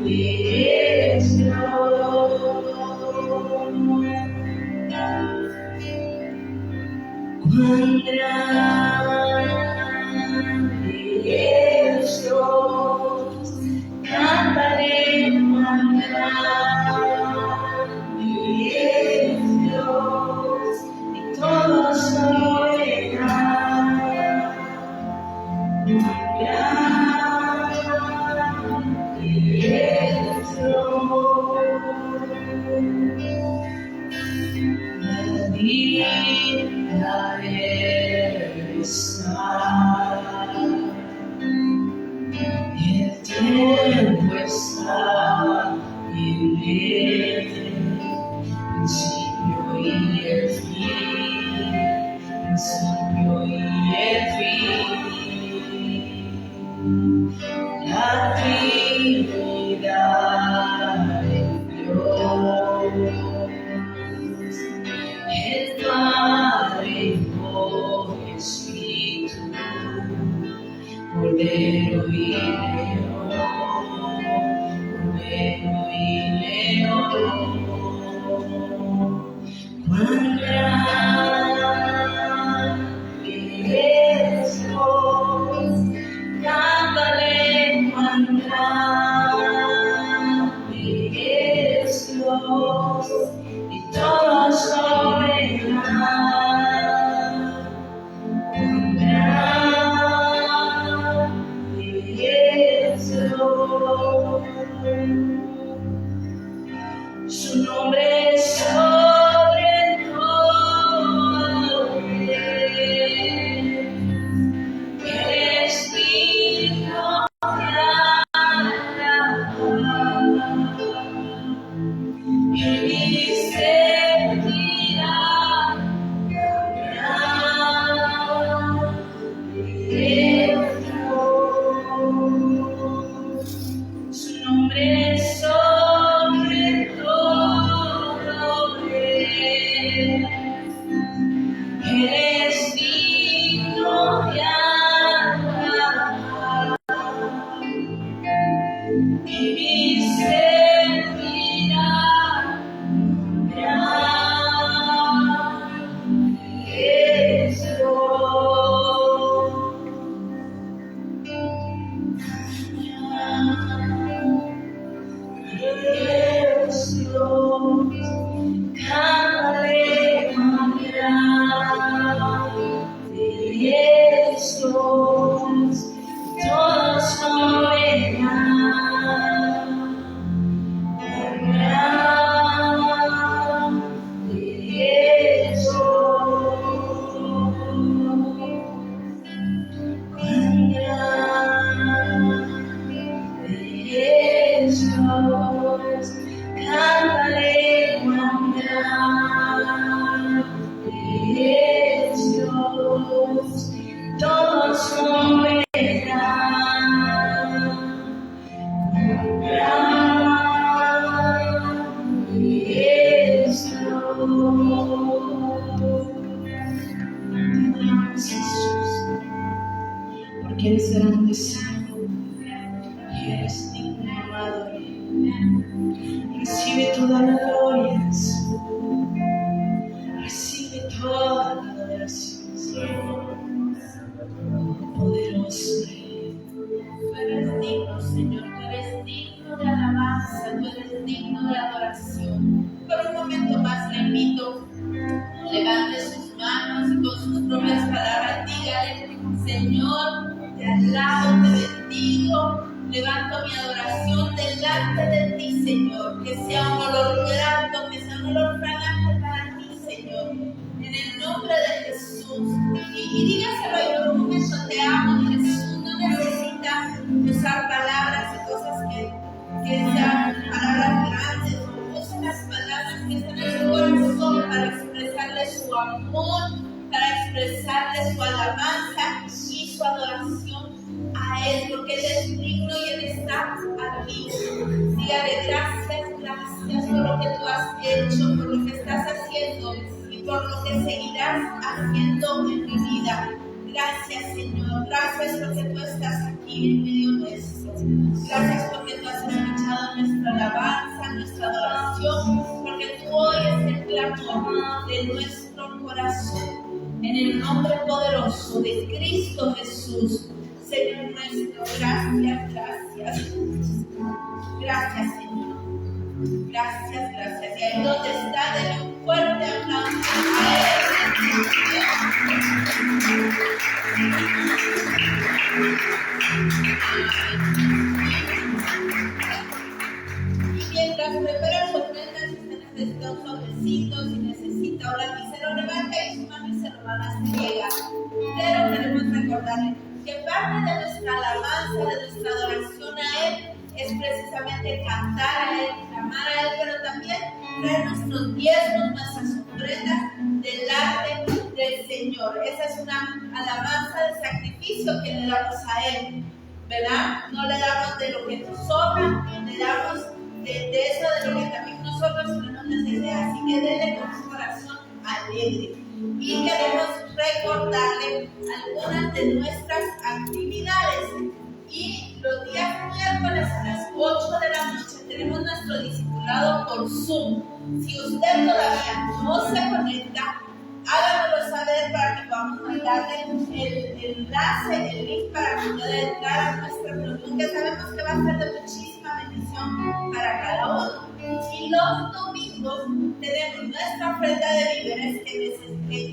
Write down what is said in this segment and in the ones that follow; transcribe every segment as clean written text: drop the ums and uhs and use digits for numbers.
es Dios. Cuán grande es Dios, cantaré cuán grande es Dios, y todos oirán. Grande es Dios. Bendita está. El tiempo está en él, principio y el fin, principio y el fin. La Trinidad en Dios, el Padre, Hijo y Espíritu, Cordero y León, Cordero y León. Cuán grande es Dios, cántale cuán grande es Dios, y todos oirán. Cuán grande es Dios. Su nombre es sobre todo. El Espíritu Él sentirá su nombre es sobre todo. Él es digno de alabar. Y sentirá grande es Dios. Grande es Dios. Cántale cuán grande es Dios. Todos lo verán. Cuán grande es Dios. Cuán grande es Dios. Cántale cuán grande es Dios. Todos lo verán. Cuán grande es Dios. Te Jesús, porque eres grande, Señor, y eres digno, amado. Recibe toda la gloria, Jesús. Recibe toda la adoración, Señor. Poderoso Rey. Tú eres digno, Señor, tú eres digno de alabanza, tú eres digno de adoración. Por un momento más le invito, levante sus manos y con sus propias palabras dígale: Señor, te alabo, te bendigo, levanto mi adoración delante de ti, Señor, que sea un olor grato, que sea un olor fragante para ti, Señor, en el nombre de Jesús. Y dígaselo ahí por un momento: te amo, Jesús. No necesitas usar palabras y cosas que sean palabras grandes. Usa las palabras que están en su corazón para expresarle su amor, para expresarle su alabanza y su adoración a Él, porque Él es digno y Él está aquí. Dígale: gracias, gracias por lo que tú has hecho, por lo que estás haciendo y por lo que seguirás haciendo en mi vida. Gracias, Señor. Gracias porque tú estás aquí en medio nuestro. Gracias porque tú has escuchado nuestra alabanza, nuestra adoración, porque tú oyes el clamor de nuestro corazón. En el nombre poderoso de Cristo Jesús, Señor nuestro, gracias, gracias. Gracias, Señor. Gracias, gracias. Y ahí donde está, denle un fuerte aplauso a Él. Y mientras prepara su ofrenda, si usted necesita un sobrecito, si necesita un lapicero, levanta ahí su mano y se lo van a hacer llegar. Pero queremos recordarle que parte de nuestra alabanza, de nuestra adoración a Él, es precisamente cantar a Él, clamar a Él, pero también traer nuestros diezmos, nuestras ofrendas delante del Señor. Esa es una alabanza de sacrificio que le damos a Él, ¿verdad? No le damos de lo que nos sobra, le damos de eso de lo que también nosotros tenemos necesidad. Así que denle con su corazón alegre. Y queremos recordarle algunas de nuestras actividades. Y los días miércoles a las 8 de la noche tenemos nuestro discipulado por Zoom. Si usted todavía no se conecta, háganoslo saber para que podamos mandarle el enlace, el link para que pueda entrar a nuestra reunión, que sabemos que va a ser de muchísima bendición para cada uno. Y los domingos tenemos nuestra ofrenda de víveres que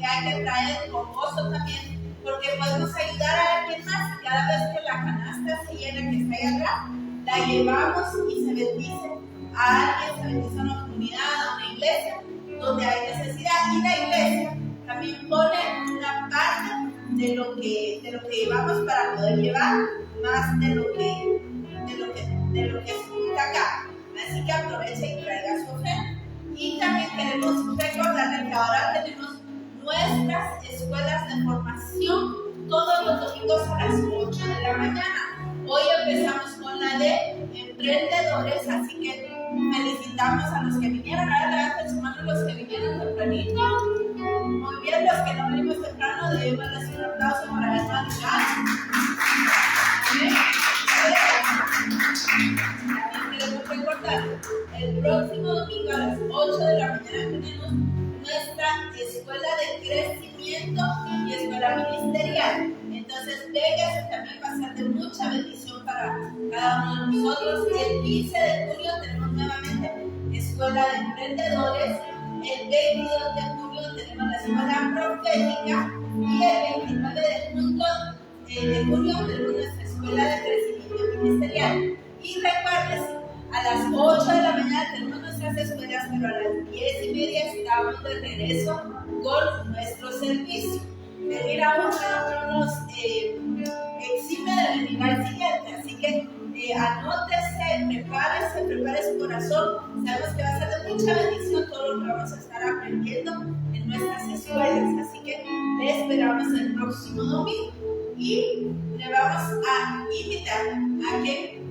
hay que traer con gozo también, porque podemos ayudar a alguien más. Cada vez que la canasta se llena, que está ahí atrás, la llevamos y se bendice a alguien, se bendice a una comunidad, a una iglesia donde hay necesidad. Y la iglesia también pone una parte de lo que llevamos para poder llevar más de lo que se junta acá. Así que aproveche y traiga su ofrenda. Y también queremos recordarles que ahora tenemos nuestras escuelas de formación todos los domingos a las 8 de la mañana. Hoy empezamos con la de emprendedores, así que felicitamos a los que vinieron. Ahora levanten su mano los que vinieron tempranito. Muy bien, los que no venimos temprano, debemos decir un aplauso para la hermana. También queremos recordar, el próximo domingo a las 8 de la mañana tenemos nuestra escuela de crecimiento y escuela ministerial. Entonces, véngase, también va a ser de mucha bendición para cada uno de nosotros. El 15 de junio tenemos nuevamente escuela de emprendedores. El 22 de junio tenemos la escuela profética. Y el 29 de junio tenemos nuestra escuela de crecimiento ministerial. Y recuérdense, a las 8 de la mañana tenemos nuestras escuelas, pero a las 10:30 estamos de regreso con nuestro servicio. Venir a uno no nos exime de venir al siguiente, así que anótese, prepare su corazón. Sabemos que va a ser de mucha bendición todo lo que vamos a estar aprendiendo en nuestras escuelas, así que le esperamos el próximo domingo y le vamos a invitar a que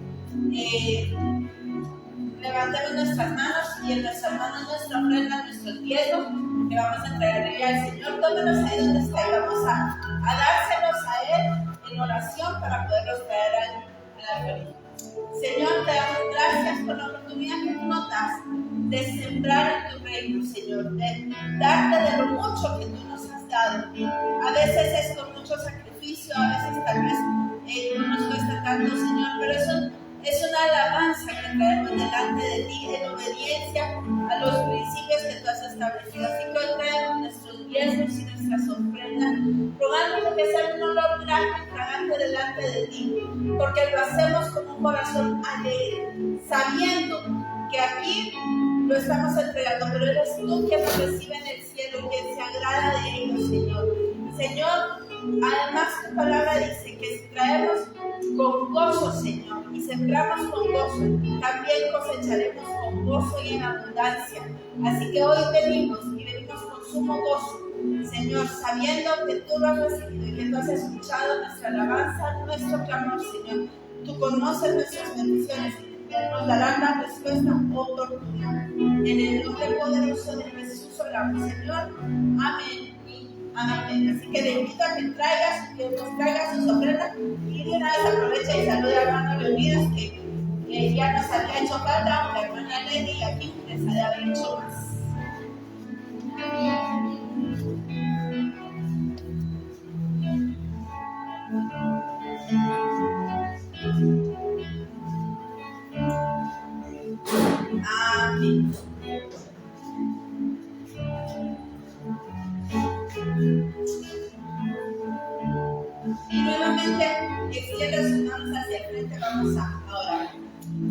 levantemos nuestras manos y en nuestras manos nuestra ofrenda, nuestros diezmos que vamos a entregarle al Señor. Tómenos ahí donde está y vamos a dárselos a Él en oración para poderlos traer al altar. Señor, te damos gracias por la oportunidad que tú nos das de sembrar en tu reino, Señor, de darte de lo mucho que tú nos has dado. A veces es con mucho sacrificio, a veces tal vez no nos cuesta tanto, Señor, pero eso es una alabanza que traemos delante de ti en obediencia a los principios que tú has establecido. Así que hoy traemos nuestros diezmos y nuestras ofrendas, rogándote que sea un olor grato y fragante delante de ti, porque lo hacemos con un corazón alegre, sabiendo que aquí lo estamos entregando, pero eres tú quien lo recibe en el cielo y quien se agrada de ellos, Señor. Señor, además tu palabra dice que si traemos con gozo, Señor, y sembramos con gozo, también cosecharemos con gozo y en abundancia. Así que hoy venimos con sumo gozo, Señor, sabiendo que tú lo has recibido y que tú has escuchado nuestra alabanza, nuestro clamor, Señor. Tú conoces nuestras bendiciones y nos darán la respuesta oportuna. En el nombre poderoso de Jesús oramos, Señor. Amén. Amén. Así que le invito a que nos traiga sus ofrendas y de una vez aprovecha y saluda a hermano Leonidas que ya nos había hecho falta, aunque hermana Lady aquí les ha de haber hecho más. Amén. Y nuevamente extienda sus manos hacia el frente, vamos a orar.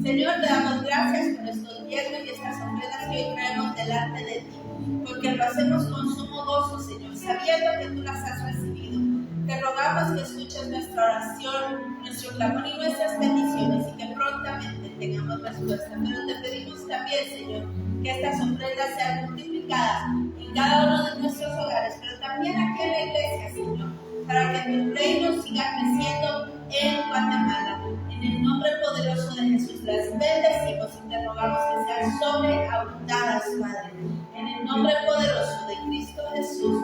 Señor, te damos gracias por estos viernes y estas ofrendas que hoy traemos delante de ti, porque lo hacemos con sumo gozo, Señor, sabiendo que tú las has recibido. Te rogamos que escuches nuestra oración, nuestro clamor y nuestras peticiones y que prontamente tengamos respuesta. Pero te pedimos también, Señor, que estas ofrendas sean multiplicadas en cada uno de nuestros hogares, pero también aquí en la iglesia, Señor, para que tu reino siga creciendo en Guatemala. En el nombre poderoso de Jesús, las bendecimos y te rogamos que sean sobreabundadas, Padre. En el nombre poderoso de Cristo Jesús.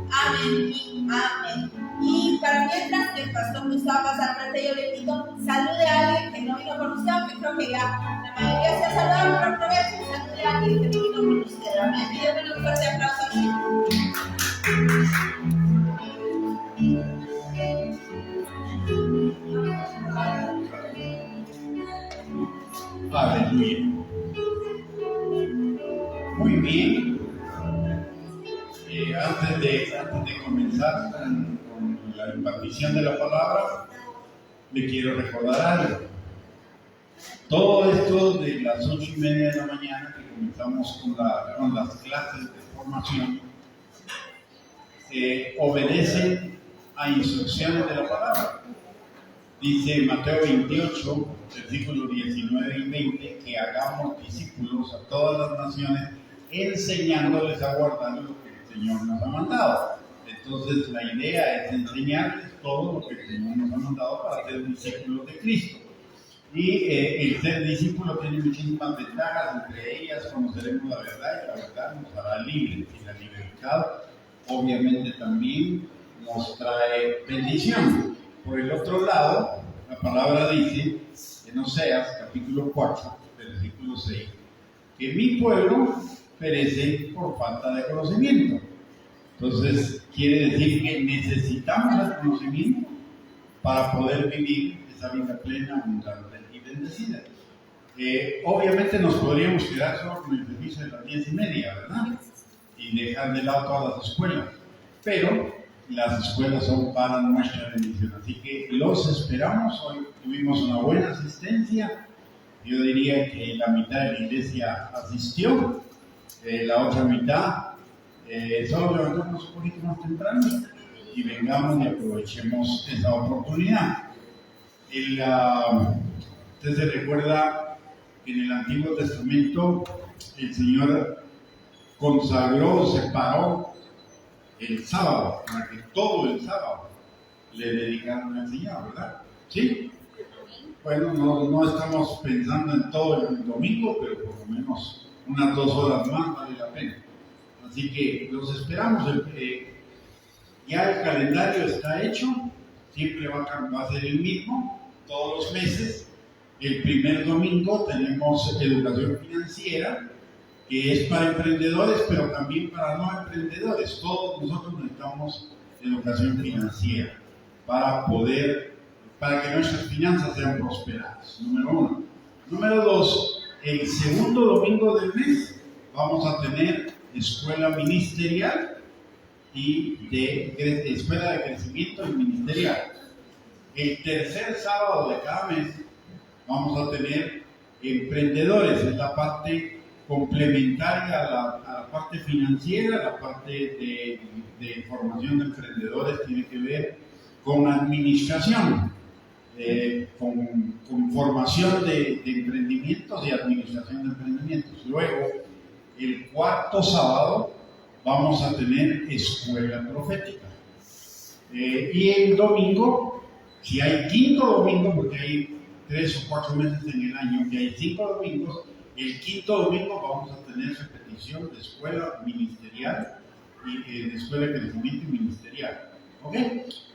Amén y amén. Y para mientras que el pastor Gustavo pasa al frente, yo le pido, salude a alguien que no vino con usted, aunque creo que ya la mayoría se ha saludado, pero aproveche, salude a alguien que no vino con usted. Amén. Pídeme un fuerte aplauso al Señor. Aleluya. Muy bien. Antes de comenzar con la impartición de la palabra, le quiero recordar algo. Todo esto de las 8:30 de la mañana que comenzamos con las clases de formación, obedecen a instrucciones de la palabra. Dice Mateo 28, versículos 19 y 20, que hagamos discípulos a todas las naciones, enseñándoles a guardar lo que el Señor nos ha mandado. Entonces, la idea es enseñarles todo lo que el Señor nos ha mandado para ser discípulos de Cristo. Y el ser discípulo tiene muchísimas ventajas, entre ellas conoceremos la verdad y la verdad nos hará libres. Y la libertad, obviamente, también nos trae bendición. Por el otro lado, la palabra dice en Oseas, capítulo 4, versículo 6, que mi pueblo perece por falta de conocimiento. Entonces, quiere decir que necesitamos el conocimiento para poder vivir esa vida plena, abundante y bendecida. Obviamente nos podríamos quedar solo con el servicio de las 10:30, ¿verdad? Y dejar de lado todas las escuelas. Pero las escuelas son para nuestra bendición. Así que los esperamos. Hoy tuvimos una buena asistencia. Yo diría que la mitad de la iglesia asistió. La otra mitad solo levantamos un poquito más temprano y vengamos y aprovechemos esa oportunidad. Usted se recuerda que en el Antiguo Testamento el Señor consagró, separó el sábado, para que todo el sábado le dedicaron al Señor, ¿verdad? ¿Sí? Bueno, no estamos pensando en todo el domingo, pero por lo menos unas 2 horas más vale la pena. Así que los esperamos. Ya el calendario está hecho, siempre va a ser el mismo, todos los meses. El primer domingo tenemos educación financiera, que es para emprendedores, pero también para no emprendedores. Todos nosotros necesitamos educación financiera para que nuestras finanzas sean prosperadas, número 1. Número 2, el segundo domingo del mes vamos a tener escuela ministerial y escuela de crecimiento y ministerial. El tercer sábado de cada mes vamos a tener emprendedores, es la parte complementaria a la parte financiera. La parte de formación de emprendedores tiene que ver con administración, con formación de emprendimientos y administración de emprendimientos. Luego, el cuarto sábado vamos a tener escuela profética. Y el domingo, si hay quinto domingo, porque hay 3 o 4 meses en el año que hay 5 domingos, el quinto domingo vamos a tener repetición de escuela ministerial y de escuela de crecimiento ministerial. ¿Ok?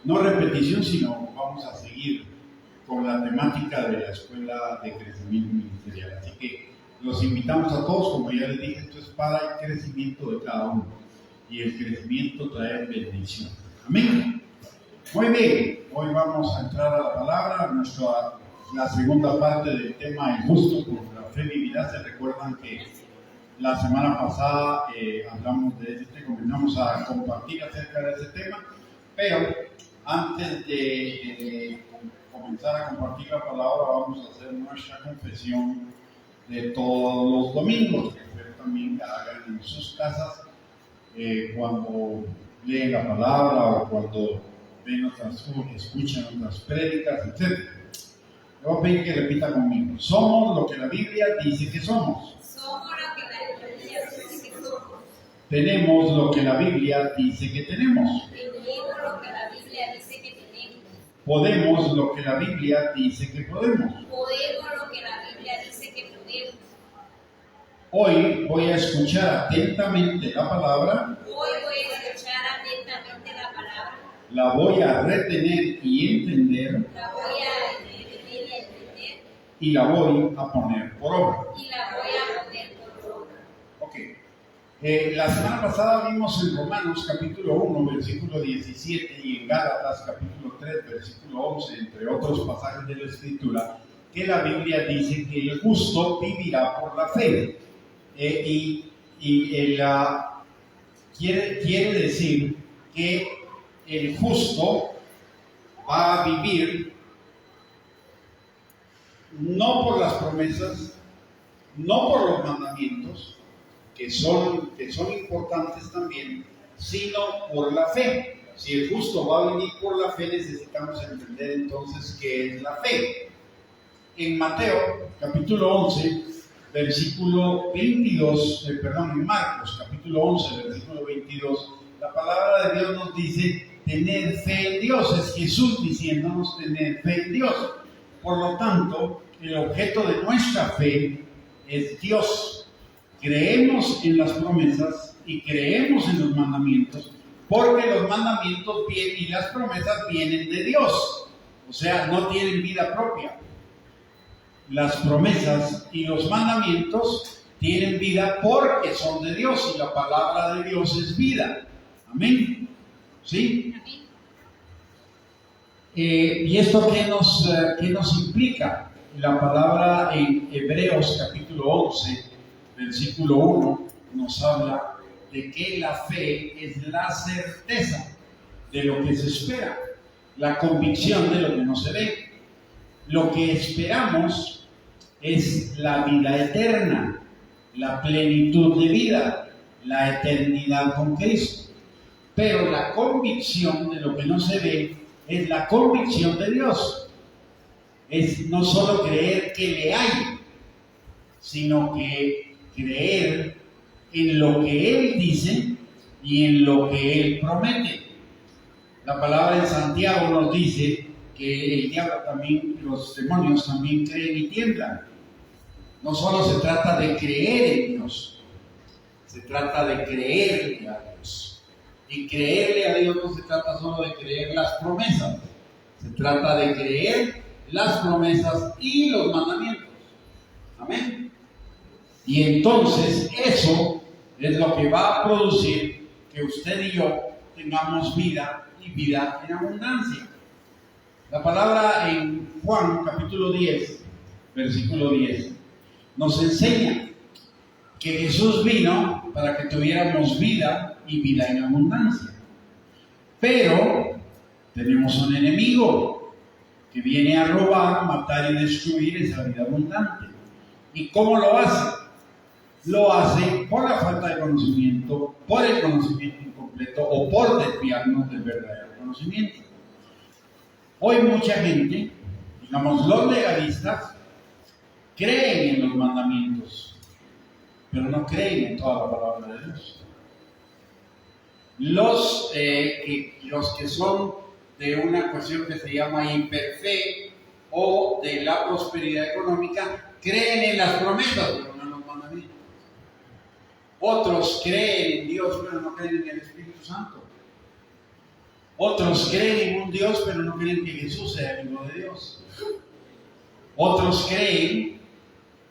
No repetición, sino vamos a seguir con la temática de la Escuela de Crecimiento Ministerial. Así que los invitamos a todos, como ya les dije, esto es para el crecimiento de cada uno. Y el crecimiento trae bendición. Amén. Muy bien, hoy vamos a entrar a la palabra, la segunda parte del tema el justo por la fe vivirá. Se recuerdan que la semana pasada hablamos de comenzamos a compartir acerca de ese tema, pero antes de comenzar a compartir la palabra vamos a hacer nuestra confesión de todos los domingos, que espero también la hagan en sus casas cuando leen la palabra o cuando escuchan otras prédicas, etc. Le voy a pedir que repita conmigo. Somos lo que la Biblia dice que somos. Somos lo que la Biblia dice que somos. Tenemos lo que la Biblia dice que tenemos. Tenemos lo que la Biblia dice que tenemos. Podemos lo que la Biblia dice que podemos. Podemos lo que la Biblia dice que podemos. Hoy voy a escuchar atentamente la palabra. Hoy voy a escuchar atentamente la palabra. La voy a retener y entender. La voy a retener y entender. Y la voy a poner por obra. Y la voy a poner por obra. Ok. La semana pasada vimos en Romanos capítulo 1, versículo 17 y en Gálatas capítulo 3, versículo 11, entre otros pasajes de la Escritura, que la Biblia dice que el justo vivirá por la fe. Quiere decir que el justo va a vivir no por las promesas, no por los mandamientos, que son importantes también, sino por la fe. Si el justo va a vivir por la fe, necesitamos entender entonces qué es la fe. En Mateo, capítulo 11, versículo 22, en Marcos, capítulo 11, versículo 22, la palabra de Dios nos dice, tener fe en Dios. Es Jesús diciéndonos tener fe en Dios. Por lo tanto, el objeto de nuestra fe es Dios. Creemos en las promesas y creemos en los mandamientos, porque los mandamientos y las promesas vienen de Dios. O sea, no tienen vida propia. Las promesas y los mandamientos tienen vida porque son de Dios y la palabra de Dios es vida. Amén. ¿Sí? ¿Y esto qué nos implica? La palabra en Hebreos capítulo 11, versículo 1, nos habla de que la fe es la certeza de lo que se espera, la convicción de lo que no se ve. Lo que esperamos es la vida eterna, la plenitud de vida, la eternidad con Cristo. Pero la convicción de lo que no se ve es la convicción de Dios. Es no solo creer que le hay, sino que creer en lo que Él dice y en lo que Él promete. La palabra en Santiago nos dice que el diablo también, los demonios también creen y tiemblan. No solo se trata de creer en Dios, se trata de creerle a Dios. Y creerle a Dios no se trata solo de creer las promesas, se trata de creer las promesas y los mandamientos. Amén. Y entonces eso es lo que va a producir que usted y yo tengamos vida y vida en abundancia. La palabra en Juan capítulo 10, versículo 10, nos enseña que Jesús vino para que tuviéramos vida y vida en abundancia. Pero tenemos un enemigo que viene a robar, matar y destruir esa vida abundante. ¿Y cómo lo hace? Lo hace por la falta de conocimiento, por el conocimiento incompleto o por desviarnos del verdadero conocimiento. Hoy mucha gente, digamos los legalistas, creen en los mandamientos, pero no creen en toda la palabra de Dios. Los que son de una cuestión que se llama hiperfe o de la prosperidad económica, creen en las promesas, pero no en los mandamientos. Otros creen en Dios, pero no creen en el Espíritu Santo. Otros creen en un Dios, pero no creen que Jesús sea el Hijo de Dios. Otros creen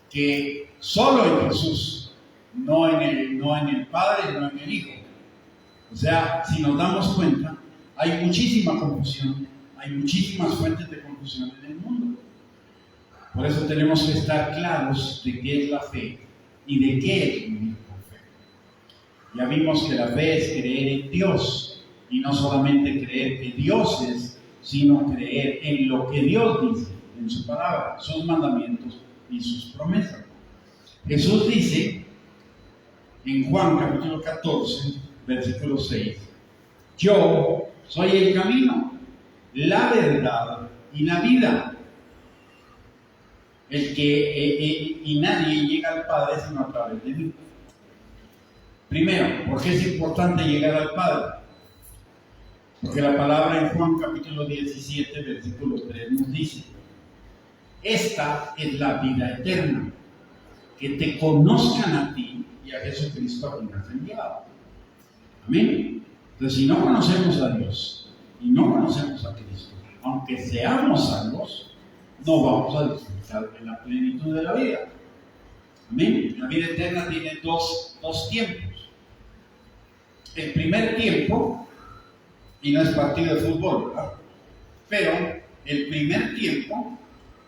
que solo en Jesús, no en el Padre, no en el Hijo. O sea, si nos damos cuenta, hay muchísima confusión, hay muchísimas fuentes de confusión en el mundo. Por eso tenemos que estar claros de qué es la fe y de qué es vivir por fe. Ya vimos que la fe es creer en Dios, y no solamente creer que Dios es, sino creer en lo que Dios dice, en su palabra, sus mandamientos y sus promesas. Jesús dice en Juan capítulo 14, versículo 6, yo soy el camino, la verdad y la vida. Y nadie llega al Padre sino a través de mí. Primero, ¿por qué es importante llegar al Padre? Porque la palabra en Juan capítulo 17, versículo 3 nos dice, esta es la vida eterna, que te conozcan a ti y a Jesucristo a quien has enviado. Amén. Entonces, si no conocemos a Dios y no conocemos a Cristo, aunque seamos salvos, no vamos a disfrutar de la plenitud de la vida. Amén. La vida eterna tiene dos tiempos. El primer tiempo, y no es partido de fútbol, ¿verdad? Pero el primer tiempo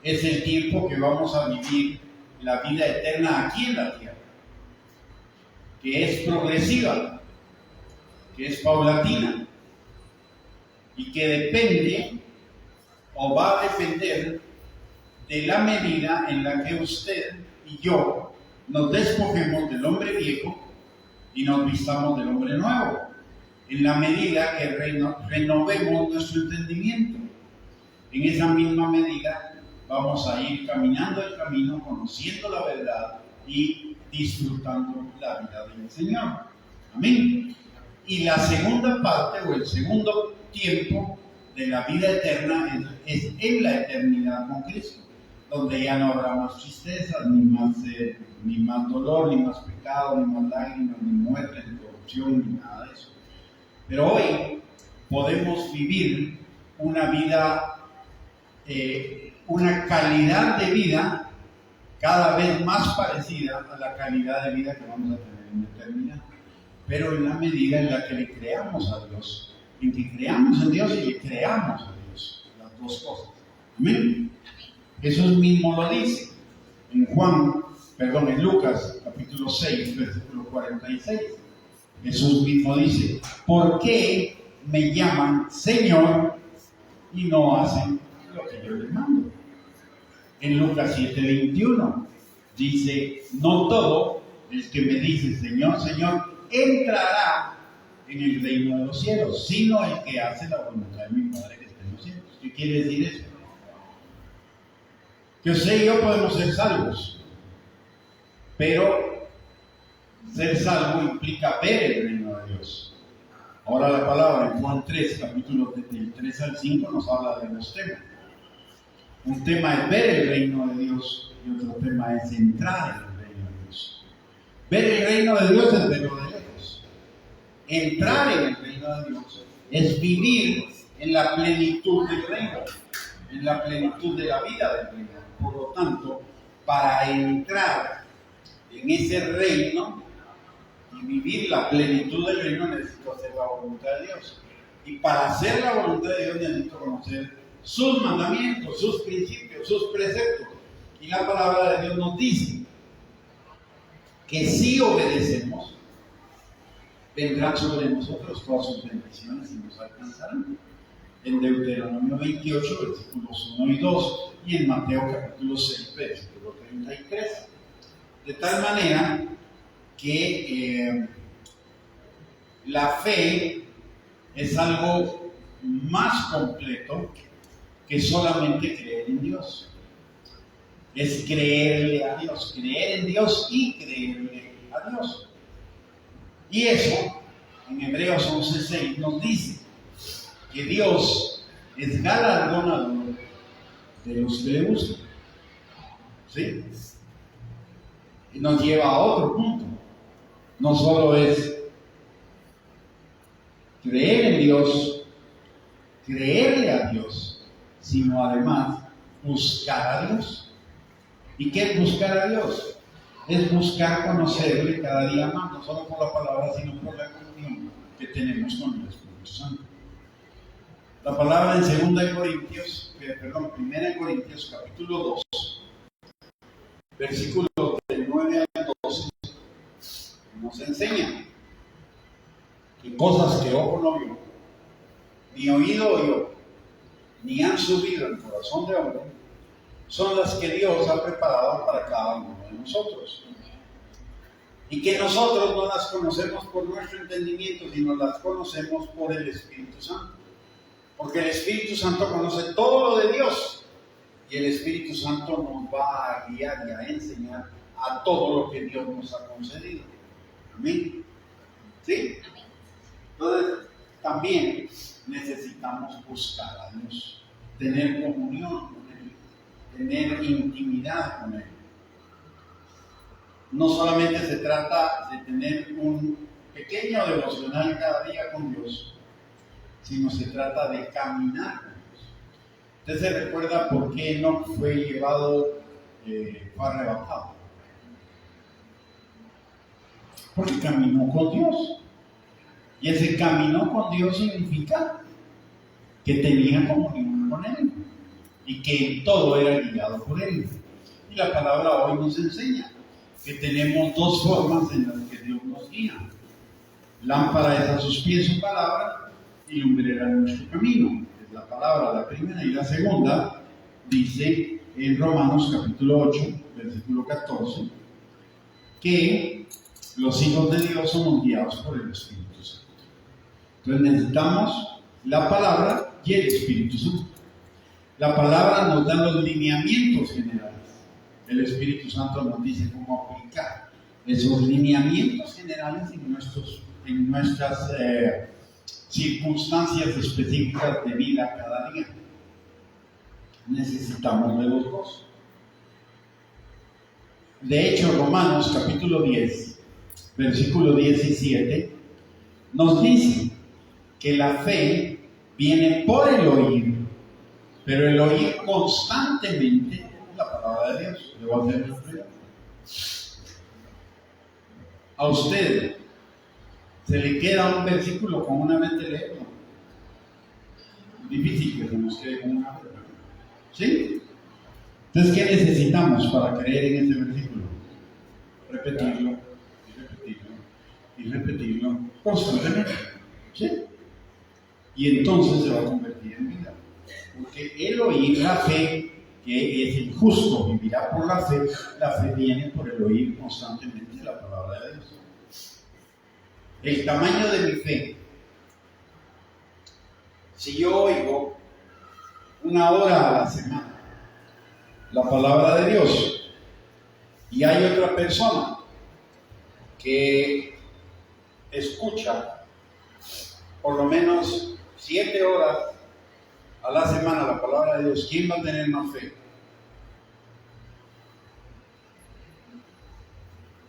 es el tiempo que vamos a vivir la vida eterna aquí en la tierra, que es progresiva, que es paulatina y que depende o va a depender de la medida en la que usted y yo nos despojemos del hombre viejo y nos vistamos del hombre nuevo, en la medida que renovemos nuestro entendimiento. En esa misma medida vamos a ir caminando el camino, conociendo la verdad y disfrutando la vida del Señor. Amén. Y la segunda parte o el segundo tiempo de la vida eterna es en la eternidad con Cristo, donde ya no habrá más tristezas, ni más dolor, ni más pecado, ni más lágrimas, ni muerte, ni corrupción, ni nada de eso. Pero hoy podemos vivir una vida, una calidad de vida cada vez más parecida a la calidad de vida que vamos a tener en la eternidad. Pero en la medida en la que le creamos a Dios, en que creamos en Dios y le creamos a Dios, las dos cosas. Amén. Jesús mismo lo dice en Lucas capítulo 6, versículo 46. Jesús mismo dice, ¿por qué me llaman Señor y no hacen lo que yo les mando? En Lucas 7:21 dice, no todo el que me dice Señor, Señor, entrará en el reino de los cielos, sino el que hace la voluntad de mi Padre que está en los cielos. ¿Qué quiere decir eso? Que usted y yo podemos ser salvos, pero ser salvo implica ver el reino de Dios. Ahora la palabra en Juan 3, capítulos del 3 al 5 nos habla de dos temas. Un tema es ver el reino de Dios y otro tema es entrar en el reino de Dios. Ver el reino de Dios es verlo de lejos. Entrar en el reino de Dios es vivir en la plenitud del reino, en la plenitud de la vida del reino. Por lo tanto, para entrar en ese reino y vivir la plenitud del reino necesito hacer la voluntad de Dios. Y para hacer la voluntad de Dios necesito conocer sus mandamientos, sus principios, sus preceptos. Y la palabra de Dios nos dice que si obedecemos, vendrán sobre nosotros todas sus bendiciones y nos alcanzarán. En Deuteronomio 28, versículos 1 y 2, y en Mateo capítulo 6, versículo 33. De tal manera que la fe es algo más completo que solamente creer en Dios. Es creerle a Dios, creer en Dios y creerle a Dios. Y eso, en Hebreos 11:6 nos dice que Dios es galardonador de los que le buscan. ¿Sí? Y nos lleva a otro punto. No solo es creer en Dios creerle a Dios, sino además buscar a Dios. ¿Y qué es buscar a Dios? Es buscar conocerle cada día más, no solo por la palabra, sino por la comunión que tenemos con el Espíritu Santo. La palabra en 1 Corintios capítulo 2, versículos del 9 al 12, nos enseña que cosas que ojo no vio, ni oído oyó, ni han subido al corazón de hombre, son las que Dios ha preparado para cada uno de nosotros. Y que nosotros no las conocemos por nuestro entendimiento, sino las conocemos por el Espíritu Santo. Porque el Espíritu Santo conoce todo lo de Dios. Y el Espíritu Santo nos va a guiar y a enseñar a todo lo que Dios nos ha concedido. Amén. ¿Sí? Entonces, también necesitamos buscar a Dios, tener comunión con Él, tener intimidad con Él. No solamente se trata de tener un pequeño devocional cada día con Dios, sino se trata de caminar con Dios. ¿Usted se recuerda por qué Enoc fue llevado, fue arrebatado? Porque caminó con Dios. Y ese camino con Dios significa que tenía comunión con Él y que todo era guiado por Él. Y la palabra hoy nos enseña que tenemos dos formas en las que Dios nos guía. Lámpara es a sus pies su palabra y lumbrera en nuestro camino. Es la palabra, la primera. Y la segunda dice en Romanos capítulo 8, versículo 14, que los hijos de Dios somos guiados por el Espíritu Santo. Entonces necesitamos la palabra y el Espíritu Santo. La palabra nos da los lineamientos generales. El Espíritu Santo nos dice cómo aplicar esos lineamientos generales en nuestras circunstancias específicas de vida cada día. Necesitamos de los dos. De hecho, Romanos capítulo 10, versículo 17, nos dice que la fe viene por el oír, pero el oír constantemente la palabra de Dios. Le voy a hacer una pregunta. A usted se le queda un versículo con una mente leerlo. Difícil que se nos quede con una mente. ¿Sí? Entonces, ¿qué necesitamos para creer en ese versículo? Repetirlo, y repetirlo, y repetirlo constantemente. ¿Sí? Y entonces se va a convertir en vida. Porque el oír, la fe, que es el justo vivirá por la fe viene por el oír constantemente la palabra de Dios. El tamaño de mi fe. Si yo oigo 1 hora a la semana la palabra de Dios y hay otra persona que escucha por lo menos 7 horas a la semana la palabra de Dios, ¿quién va a tener más fe?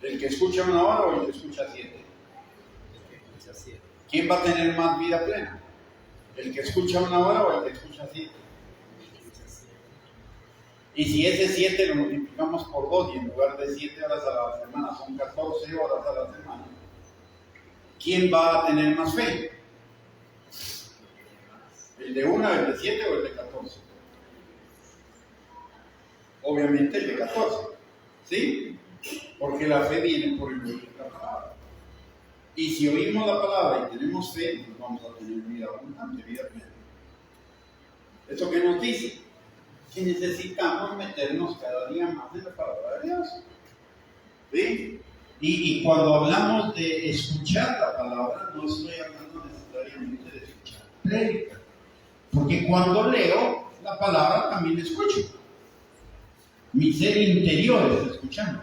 ¿El que escucha 1 hora o el que escucha 7? ¿Quién va a tener más vida plena? ¿El que escucha 1 hora o el que escucha 7? Y si ese 7 lo multiplicamos por 2 y en lugar de 7 horas a la semana son 14 horas a la semana, ¿quién va a tener más fe? ¿El de 1, el de 7 o el de 14? Obviamente el de 14, ¿sí? Porque la fe viene por el oír la palabra. Y si oímos la palabra y tenemos fe, pues vamos a tener vida abundante, vida plena. ¿Esto qué nos dice? Que necesitamos meternos cada día más en la palabra de Dios. ¿Sí? Y cuando hablamos de escuchar la palabra, no estoy hablando necesariamente de escuchar prédica. Porque cuando leo la palabra también escucho. Mi ser interior está escuchando.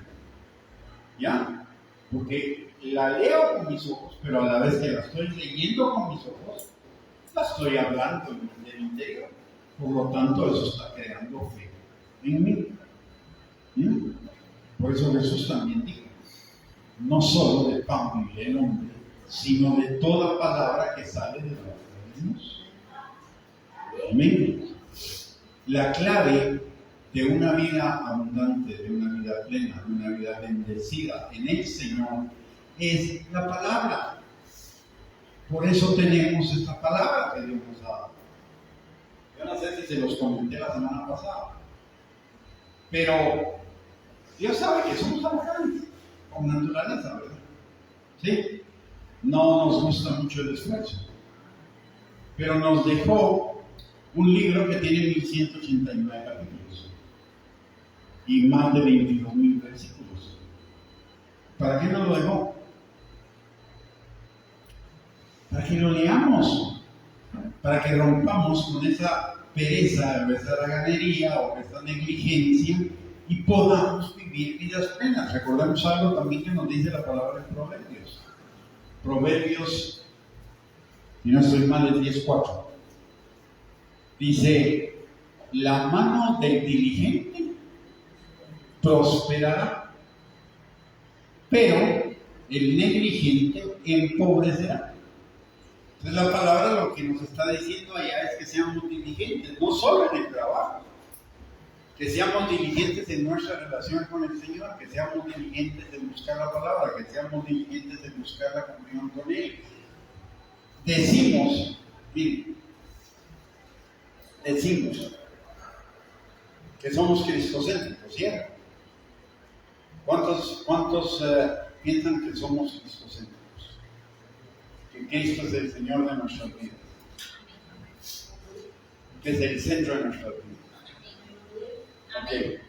¿Ya? Porque la leo con mis ojos, pero a la vez que la estoy leyendo con mis ojos, la estoy hablando en el interior. Por lo tanto, eso está creando fe en mí. ¿Sí? Por eso Jesús también dijo, no solo de pan vive el hombre, sino de toda palabra que sale de la boca de Dios. Amén. La clave de una vida abundante, de una vida plena, de una vida bendecida en el Señor es la palabra. Por eso tenemos esta palabra que Dios nos ha dado. Yo no sé si se los comenté la semana pasada, pero Dios sabe que somos arrogantes con naturaleza, ¿verdad? ¿Sí? No nos gusta mucho el esfuerzo, pero nos dejó un libro que tiene 1189 capítulos y más de 22,000 versículos. ¿Para qué nos lo dejó? Para que lo leamos, para que rompamos con esa pereza, o esa raganería o esa negligencia y podamos vivir vidas plenas. Recordemos algo también que nos dice la palabra en Proverbios. Proverbios, si no estoy mal, es 10:4. Dice, la mano del diligente prosperará, pero el negligente empobrecerá. Entonces la palabra lo que nos está diciendo allá es que seamos diligentes, no solo en el trabajo, que seamos diligentes en nuestra relación con el Señor, que seamos diligentes en buscar la palabra, que seamos diligentes en buscar la comunión con Él. Decimos, miren, decimos que somos cristocéntricos, ¿cierto? ¿Cuántos piensan que somos cristocéntricos? Que Cristo es el Señor de nuestras vidas, que es el centro de nuestras vidas. Ok.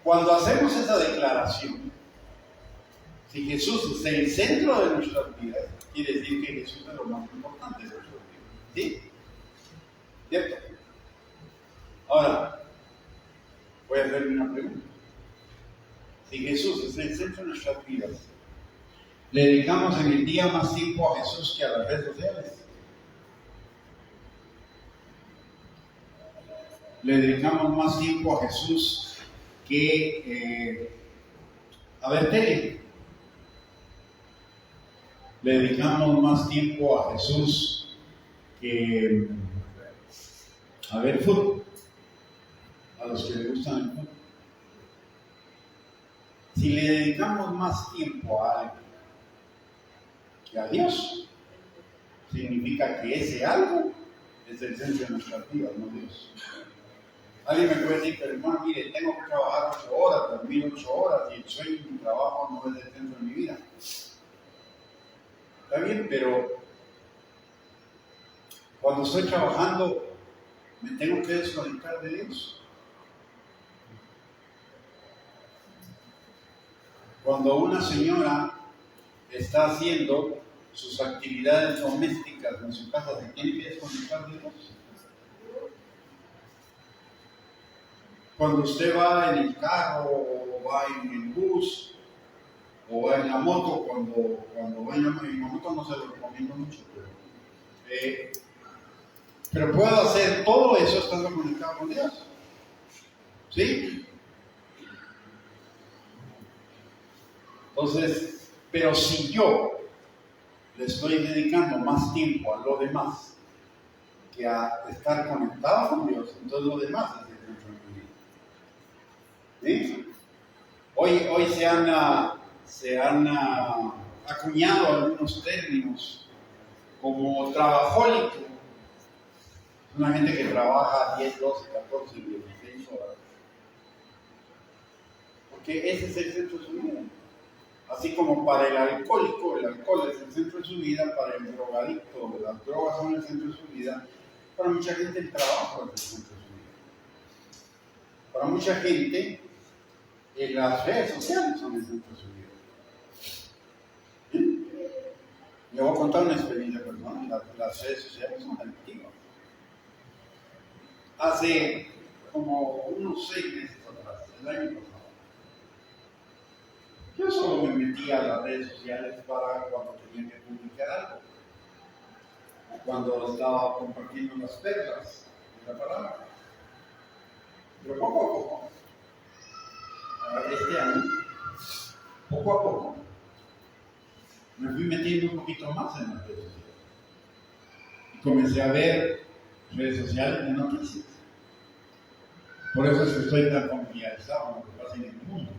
Cuando hacemos esa declaración, si Jesús es el centro de nuestras vidas, quiere decir que Jesús es lo más importante de nuestras vidas. ¿Sí? ¿Cierto? Ahora, voy a hacerle una pregunta. Si Jesús es el centro de nuestras vidas, ¿le dedicamos en el día más tiempo a Jesús que a las redes sociales? ¿Le dedicamos más tiempo a Jesús que a ver tele? ¿Le dedicamos más tiempo a Jesús que a ver fútbol? A los que les gustan el fútbol. Si le dedicamos más tiempo a algo que a Dios, significa que ese algo es el centro de nuestras vidas, no Dios. Alguien me puede decir, pero hermano, mire, tengo que trabajar 8 horas, dormir 8 horas y el sueño y mi trabajo no es el centro de mi vida. Está bien, pero cuando estoy trabajando me tengo que desconectar de Dios. Cuando una señora está haciendo sus actividades domésticas en su casa, ¿se tiene que desconectar de Dios? Cuando usted va en el carro, o va en el bus, o va en la moto, cuando va en la moto no se lo recomiendo mucho, pero puedo hacer todo eso estando conectado con Dios. ¿Sí? Entonces, pero si yo le estoy dedicando más tiempo a lo demás que a estar conectado con Dios, entonces lo demás es el centro de mi vida. ¿Sí? Hoy se han acuñado algunos términos como trabajólico. Es una gente que trabaja 10, 12, 14, 16 horas. Porque ese es el centro de su vida. Así como para el alcohólico, el alcohol es el centro de su vida, para el drogadicto, las drogas son el centro de su vida, para mucha gente el trabajo es el centro de su vida. Para mucha gente las redes sociales son el centro de su vida. ¿Sí? Le voy a contar una experiencia personal. Las redes sociales son adictivas. Hace como unos 6 meses atrás, el año pasado, yo solo me metía a las redes sociales para cuando tenía que publicar algo, o cuando estaba compartiendo las perlas de la palabra. Pero poco a poco, este año, poco a poco, me fui metiendo un poquito más en las redes sociales. Y comencé a ver redes sociales de noticias. Por eso es que estoy tan familiarizado con lo que pasa en el mundo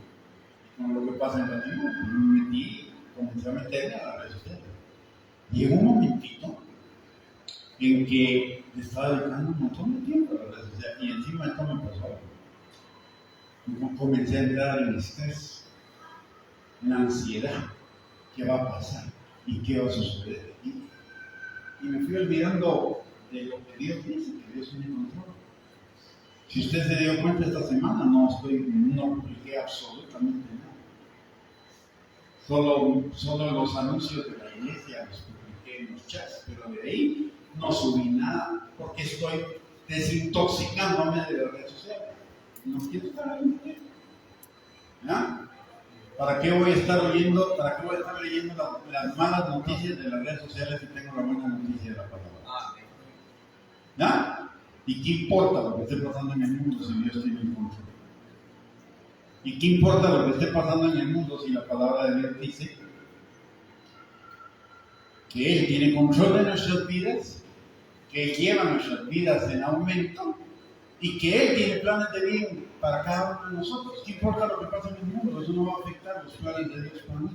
y con lo que pasa en el mundo. Comencé a meterme a las redes sociales. Llegó un momentito en que le estaba dedicando un montón de tiempo a las redes sociales y encima esto me pasó algo. Comencé a entrar en estrés, en ansiedad. ¿Qué va a pasar? ¿Y qué va a suceder? Y me fui olvidando de lo que Dios dice, que Dios tiene control. Si usted se dio cuenta esta semana, no publiqué absolutamente nada. Solo los anuncios de la iglesia los publiqué en los chats, pero de ahí no subí nada porque estoy desintoxicándome de las redes sociales. No quiero estar ahí. ¿Ya? ¿Para qué voy a estar leyendo las malas noticias de las redes sociales si tengo la buena noticia de la palabra? ¿Ya? ¿Y qué importa lo que esté pasando en el mundo si Dios tiene el control? ¿Y qué importa lo que esté pasando en el mundo si la palabra de Dios dice que Él tiene control de nuestras vidas, que Él lleva nuestras vidas en aumento y que Él tiene planes de bien para cada uno de nosotros? ¿Qué importa lo que pasa en el mundo? Eso no va a afectar los planes de Dios para mí.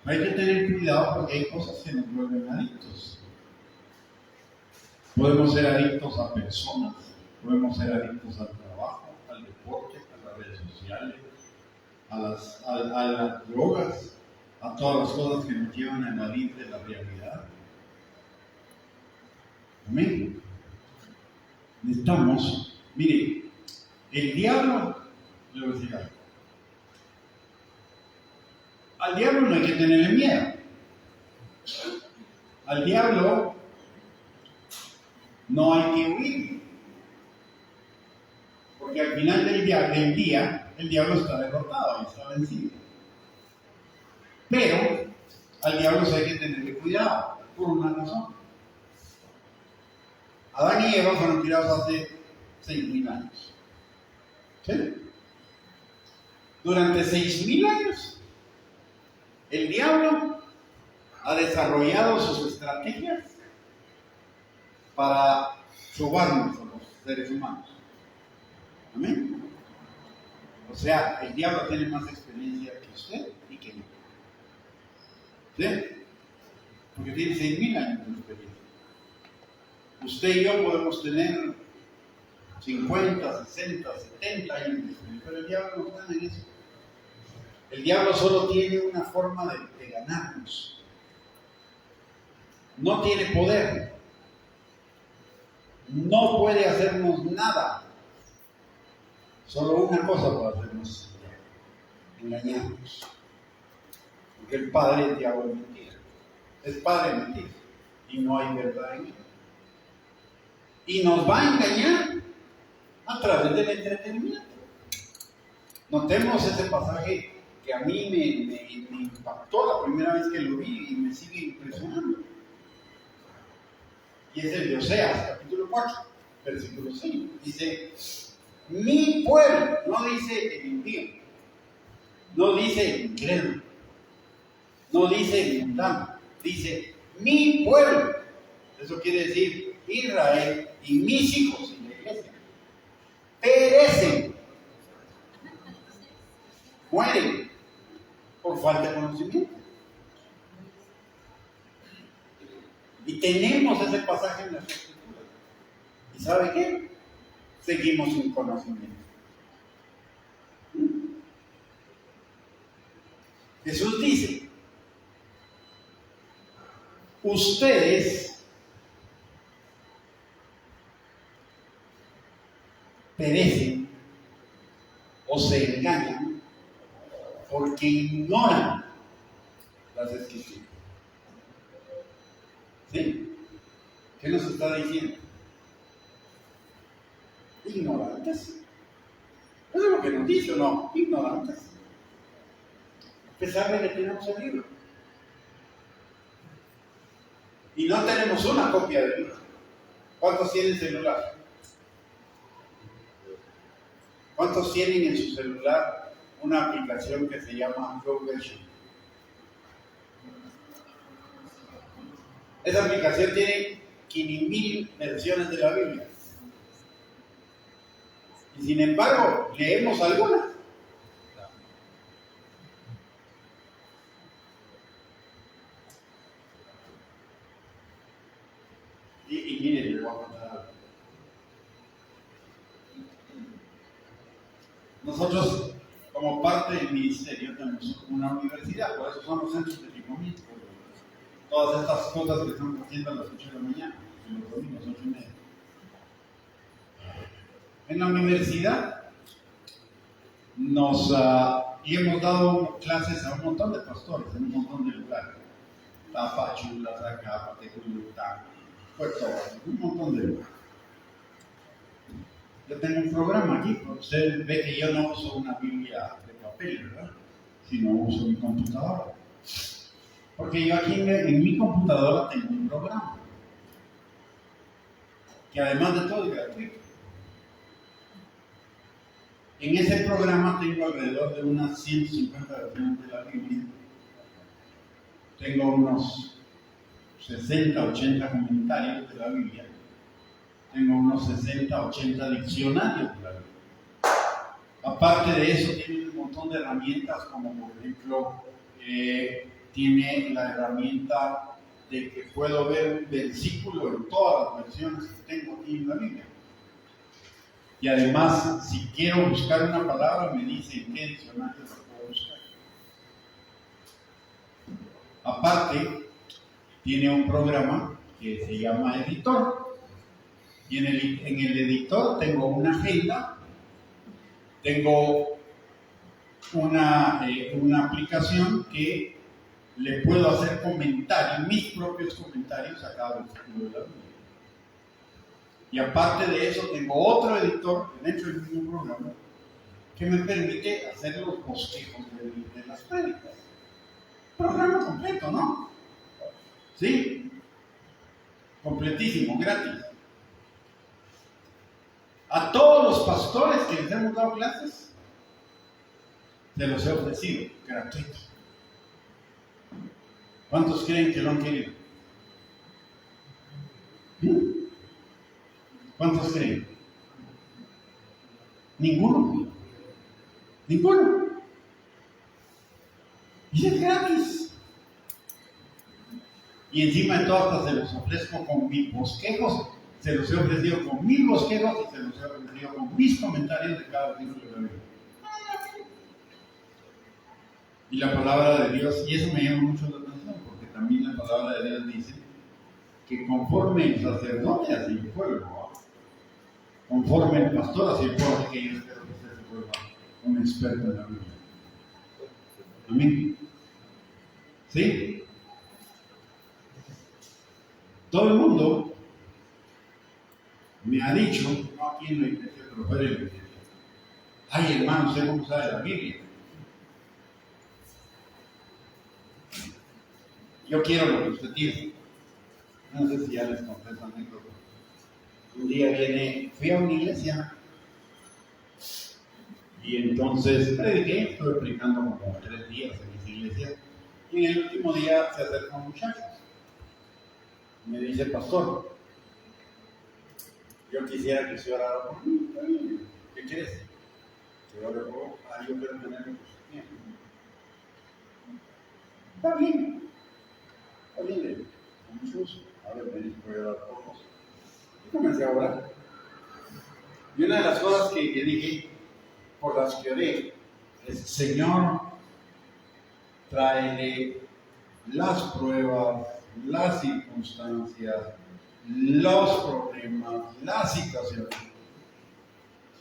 Hay que tener cuidado porque hay cosas que nos vuelven adictos. Podemos ser adictos a personas, podemos ser adictos al trabajo, al deporte, a las redes sociales, a las drogas, a todas las cosas que nos llevan a evadir de la realidad. Amén. Necesitamos, mire, el diablo, le voy a decir algo. Al diablo no hay que tenerle miedo. Al diablo no hay que huir. Porque al final del día, el diablo está derrotado y está vencido. Pero al diablo sí hay que tenerle cuidado, por una razón. Adán y Eva fueron tirados hace 6.000 años. ¿Sí? Durante 6.000 años, el diablo ha desarrollado sus estrategias para sobarnos a los seres humanos. ¿Amén? O sea, el diablo tiene más experiencia que usted y que yo. ¿Sí? Porque tiene 6.000 años de experiencia. Usted y yo podemos tener 50, 60, 70 años de experiencia, pero el diablo no está en eso. El diablo solo tiene una forma de ganarnos. No tiene poder. No puede hacernos nada. Solo una cosa puede hacernos: engañarnos. Porque el padre del diablo es mentira. Es padre de mentira. Y no hay verdad en él. Y nos va a engañar a través del entretenimiento. Notemos ese pasaje que a mí me impactó la primera vez que lo vi y me sigue impresionando. Y es el de Oseas, capítulo 4, versículo 6. Dice: mi pueblo, no dice el impío, no dice el incrédulo, no dice el mundano, dice mi pueblo. Eso quiere decir Israel y mis hijos en la iglesia. Perecen, mueren por falta de conocimiento. Y tenemos ese pasaje en las Escrituras. ¿Y sabe qué? Seguimos sin conocimiento. Jesús dice: ustedes perecen o se engañan porque ignoran las Escrituras. ¿Sí? ¿Qué nos está diciendo? Ignorantes. Eso es lo que nos dice, ¿o no? Ignorantes. A pesar de que tenemos el libro. Y no tenemos una copia del libro. ¿Cuántos tienen celular? ¿Cuántos tienen en su celular una aplicación que se llama YouVersion? Esa aplicación tiene 500,000 versiones de la Biblia. Y sin embargo, leemos algunas. Y miren, les voy a contar algo. Nosotros, como parte del ministerio, tenemos una universidad, por eso son los centros de Ticomí. Todas estas cosas que estamos haciendo a las 8 de la mañana, y los domingos 8:30. En la universidad y hemos dado clases a un montón de pastores en un montón de lugares. Tapachula, Zacapa, Tecuyucán, Puerto Vallarta, un montón de lugares. Yo tengo un programa aquí, porque usted ve que yo no uso una Biblia de papel, ¿verdad? Sino uso mi computadora. Porque yo aquí en mi computadora tengo un programa que además de todo es gratuito. En ese programa tengo alrededor de unas 150 versiones de la Biblia. Tengo unos 60, 80 comentarios de la Biblia. Tengo unos 60, 80 diccionarios de la Biblia. Aparte de eso, tiene un montón de herramientas, como por ejemplo, tiene la herramienta de que puedo ver un versículo en todas las versiones que tengo aquí en la Biblia. Y además, si quiero buscar una palabra, me dice en qué diccionario la puedo buscar. Aparte, tiene un programa que se llama Editor. Y en el editor tengo una agenda, tengo una aplicación que le puedo hacer comentarios, mis propios comentarios a cada versículo de la Biblia. Y aparte de eso, tengo otro editor dentro del mismo programa que me permite hacer los bosquejos de las prédicas. Programa completo, ¿no? ¿Sí? Completísimo, gratis. A todos los pastores que les hemos dado clases, se los he ofrecido gratuito. ¿Cuántos creen que lo han querido? ¿Cuántos creen? Ninguno. Ninguno. Y es gratis. Y encima de todo, hasta se los ofrezco con mis bosquejos. Se los he ofrecido con mis bosquejos y se los he ofrecido con mis comentarios de cada libro de la Biblia. Y la palabra de Dios, y eso me llama mucho la atención, porque también la palabra de Dios dice que conforme el sacerdote hacia el pueblo, conforme el pastor hacia el pueblo, que yo espero que usted se vuelva un experto en la Biblia. Amén. ¿Sí? Todo el mundo me ha dicho, no aquí en la iglesia, pero fuera de la iglesia, ay hermano, ¿usted cómo sabe la Biblia? Yo quiero lo que usted tiene. No sé si ya les conté esa anécdota. Un día fui a una iglesia y entonces prediqué, estuve predicando como 3 días en esa iglesia y en el último día se acercó un muchacho. Me dice, pastor, yo quisiera que se orara por mí. ¿Qué quieres? Que ore por vos. Yo quiero tener lo que usted tiene. Está bien. Está bien, le digo. Con mucho gusto. A ver, ven, voy a orar por vos. Y comencé a orar. Y una de las cosas que dije, por las que oré, es, Señor, tráele las pruebas, las circunstancias, los problemas, las situaciones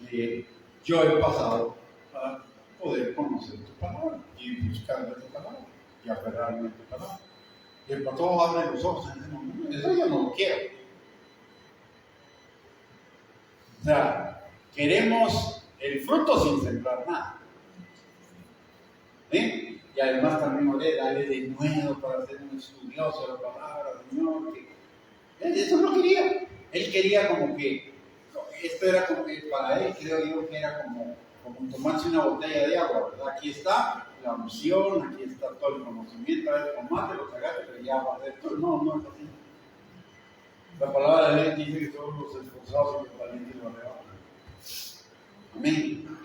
que yo he pasado para poder conocer tu palabra y buscar de tu palabra y aferrarme a tu palabra. Y el pastor abre los ojos en ese momento. Eso yo no lo quiero. O sea, queremos el fruto sin sembrar nada. ¿Sí? Y además también oré, dale de nuevo para ser un estudioso de la palabra, Señor. Eso no quería. Él quería como que, esto era como que para él, creo yo, que era como tomarse una botella de agua, ¿verdad? Aquí está la unción, aquí está todo el conocimiento, a ver, tomate, lo tragaste, pero ya va a hacer todo. No, no es así. La palabra de Dios dice que todos los esforzados y los valientes lo arrebatan. Amén.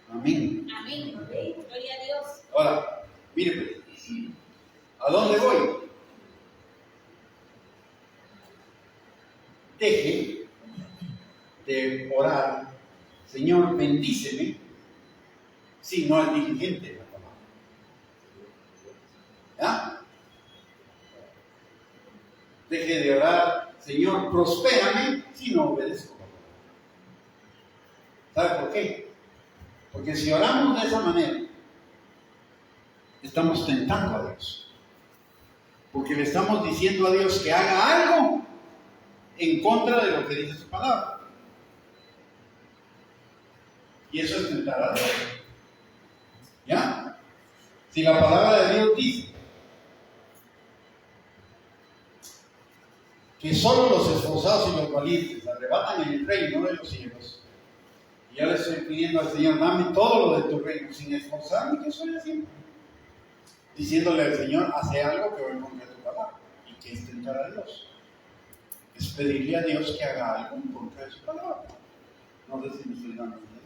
Amén. Amén. Gloria a Dios. Ahora, mire, ¿a dónde voy? Deje de orar, Señor, bendíceme, si no es diligente la palabra. ¿Ya? Deje de orar, Señor, prospérame, si no obedezco la palabra. ¿Sabe por qué? Porque si oramos de esa manera, estamos tentando a Dios. Porque le estamos diciendo a Dios que haga algo en contra de lo que dice su palabra. Y eso es tentar a Dios. ¿Ya? Si la palabra de Dios dice que solo los esforzados y los valientes arrebatan el reino de los cielos, y ya le estoy pidiendo al Señor, dame todo lo de tu reino, sin esforzarme, ¿qué estoy haciendo? Diciéndole al Señor, hace algo que va en contra de tu palabra, y que es tentar a Dios. Es pedirle a Dios que haga algo en contra de su palabra. No sé si me estoy dando a entender.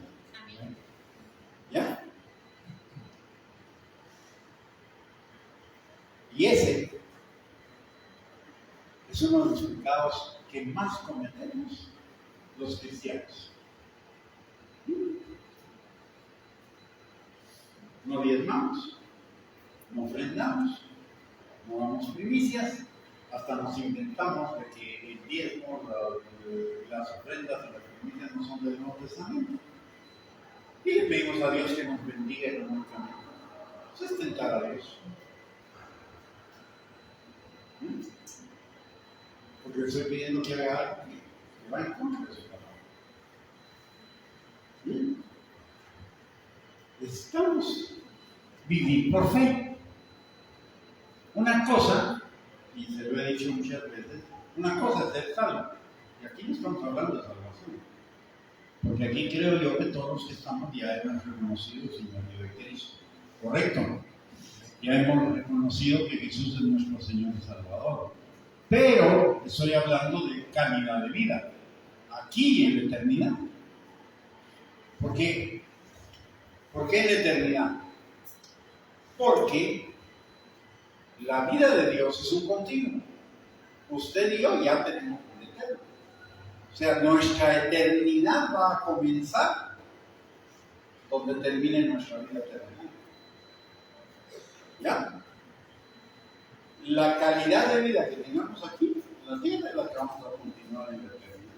¿Ya? Y ese es uno de los pecados que más cometemos los cristianos. No diezmamos, no ofrendamos, no damos primicias, hasta nos inventamos de que el diezmo, las ofrendas y las primicias no son del Nuevo Testamento. Y le pedimos a Dios que nos bendiga económicamente. Eso es tentar a Dios. Porque le estoy pidiendo que haga algo que va en contra de su palabra. Necesitamos vivir por fe. Una cosa, y se lo he dicho muchas veces, una cosa es ser salvo. Y aquí no estamos hablando de salvación. Porque aquí creo yo que todos los que estamos ya hemos reconocido el Señorío de Cristo. ¿Correcto? Ya hemos reconocido que Jesús es nuestro Señor y Salvador. Pero estoy hablando de calidad de vida. Aquí en la eternidad. ¿Por qué? ¿Por qué en la eternidad? Porque la vida de Dios es un continuo. Usted y yo ya tenemos un eterno. O sea, nuestra eternidad va a comenzar donde termine nuestra vida terrenal. ¿Ya? La calidad de vida que tengamos aquí en la tierra es la que vamos a continuar en la eternidad.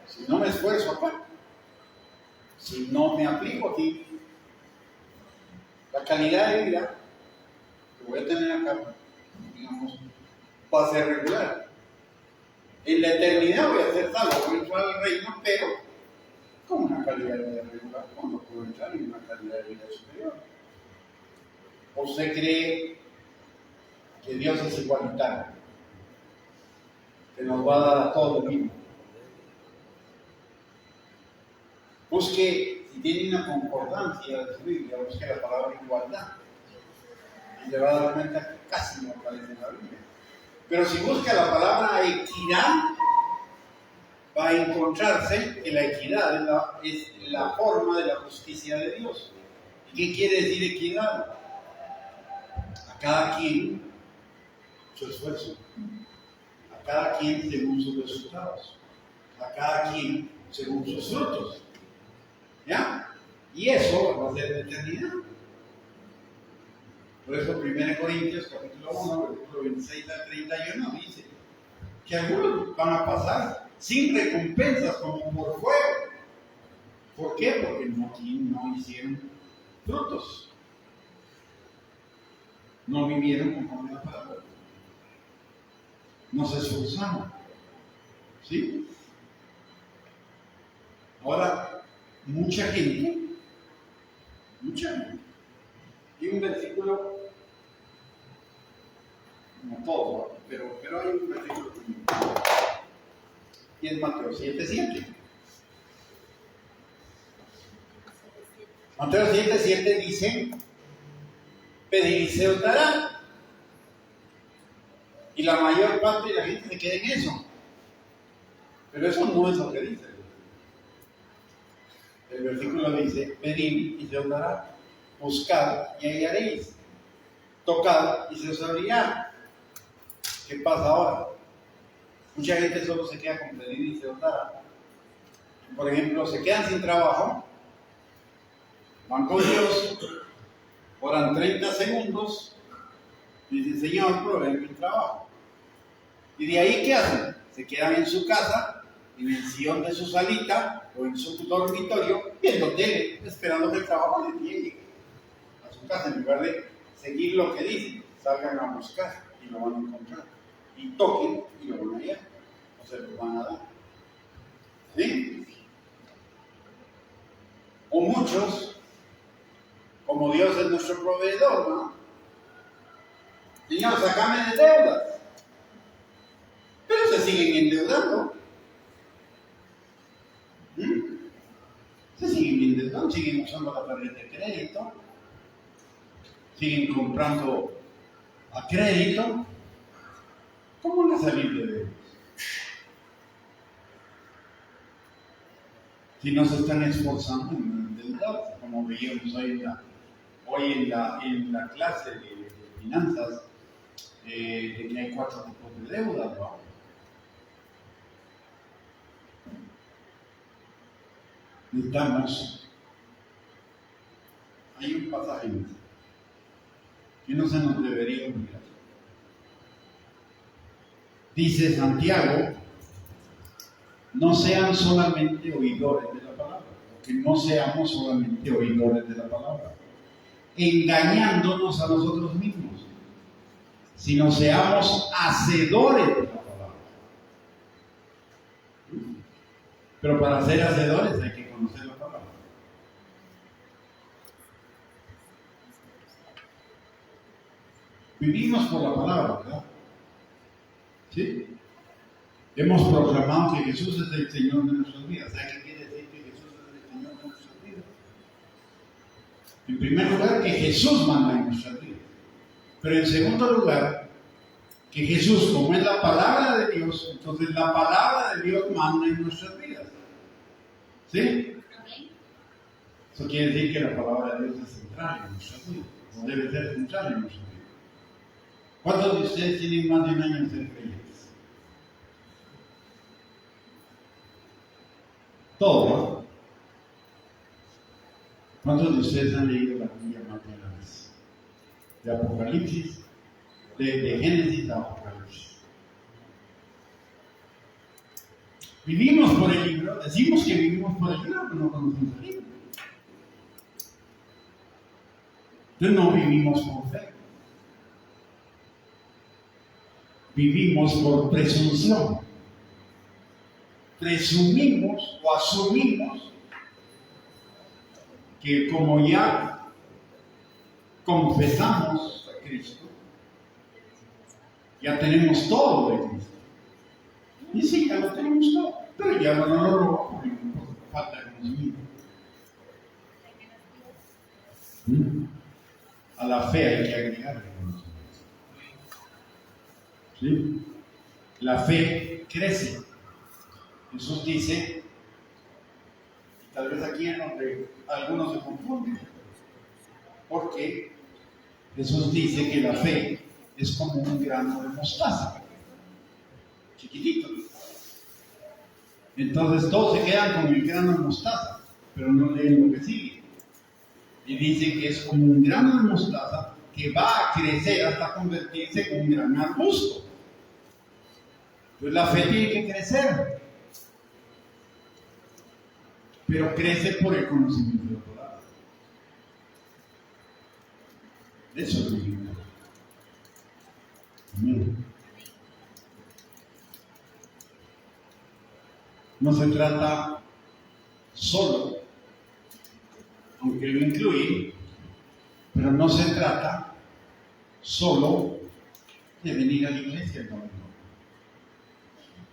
Si no me esfuerzo acá, si no me aplico aquí, la calidad de vida que voy a tener acá, digamos, va a ser regular. En la eternidad voy a ser salvo, voy a entrar al reino, pero con una calidad de vida regular, no puedo entrar en una calidad de vida superior. ¿O usted cree que Dios es igualitario? Que nos va a dar a todos lo mismo. Busque, si tiene una concordancia de su Biblia, busque la palabra igualdad. Y se va a dar cuenta que casi no aparece en la Biblia. Pero si busca la palabra equidad, va a encontrarse que la equidad es la forma de la justicia de Dios. ¿Y qué quiere decir equidad? A cada quien su esfuerzo, a cada quien según sus resultados, a cada quien según sus frutos. ¿Ya? Y eso va a ser la eternidad. Por eso 1 Corintios capítulo 1, versículo 26 al 31 dice que algunos van a pasar sin recompensas como por fuego. ¿Por qué? Porque no hicieron frutos. No vivieron conforme a la palabra. No se esforzaron. ¿Sí? Ahora, mucha gente, y un versículo, no todo, pero hay un versículo y es Mateo 7:7. Mateo 7:7 dice: pedir y se os dará. Y la mayor parte de la gente se queda en eso. Pero eso no es lo que dice. El versículo dice, pedid y se os dará, buscad y hallaréis, tocad y se os abrirá. ¿Qué pasa ahora? Mucha gente solo se queda con pedir y se os dará. Por ejemplo, se quedan sin trabajo, van con Dios, oran 30 segundos, y dicen, Señor, provee mi trabajo. Y de ahí, ¿qué hacen? Se quedan en su casa, en el sillón de su salita o en su dormitorio, viendo tele, esperando que el trabajo les llegue a su casa, en lugar de seguir lo que dicen. Salgan a buscar y lo van a encontrar. Y toquen y lo van a hallar. O se lo van a dar. ¿Sí? O muchos, como Dios es nuestro proveedor, ¿no? Señor, sácame de deudas. Pero se siguen endeudando. Se siguen endeudando, siguen usando la tarjeta de crédito, siguen comprando a crédito. ¿Cómo van a salir de deudas? Si no se están esforzando en endeudarse, como veíamos hoy en la clase de finanzas, de que hay 4 tipos de deudas, ¿no? Necesitamos, hay un pasaje que no se nos debería olvidar. Dice Santiago, no sean solamente oidores de la palabra, que no seamos solamente oidores de la palabra, engañándonos a nosotros mismos, sino seamos hacedores de la palabra. Pero para ser hacedores hay que conocer la palabra. Vivimos por la palabra, ¿verdad? ¿Sí? Hemos proclamado que Jesús es el Señor de nuestras vidas. ¿Sabe qué quiere decir que Jesús es el Señor de nuestras vidas? En primer lugar, que Jesús manda en nuestras vidas. Pero en segundo lugar, que Jesús, como es la palabra de Dios, entonces la palabra de Dios manda en nuestras vidas. ¿Sí? Eso quiere decir que la palabra de Dios es central en nuestras vidas. O debe ser central en nuestras vidas. ¿Cuántos de ustedes tienen más de un año en ser creyentes? Todos, ¿no? ¿Cuántos de ustedes han leído la Biblia más de una vez? De Apocalipsis, de Génesis a Apocalipsis. Vivimos por el libro, decimos que vivimos por el libro, pero no conocemos el libro. Entonces no vivimos por fe. Vivimos por presunción. Presumimos o asumimos que como ya confesamos a Cristo, ya tenemos todo de Cristo. Y sí, ya lo tenemos todo, pero ya no lo robo porque falta de conocimiento. A la fe hay que agregar el conocimiento. ¿Sí? La fe crece. Jesús dice, y tal vez aquí es donde algunos se confunden, porque Jesús dice que la fe es como un grano de mostaza, chiquitito. Entonces todos se quedan con el grano de mostaza, pero no leen lo que sigue. Y dice que es como un grano de mostaza que va a crecer hasta convertirse en un gran arbusto. Entonces la fe tiene que crecer. Pero crece por el conocimiento de la palabra. Eso es lo que importa. No se trata solo, aunque lo incluye, pero no se trata solo de venir a la iglesia el domingo.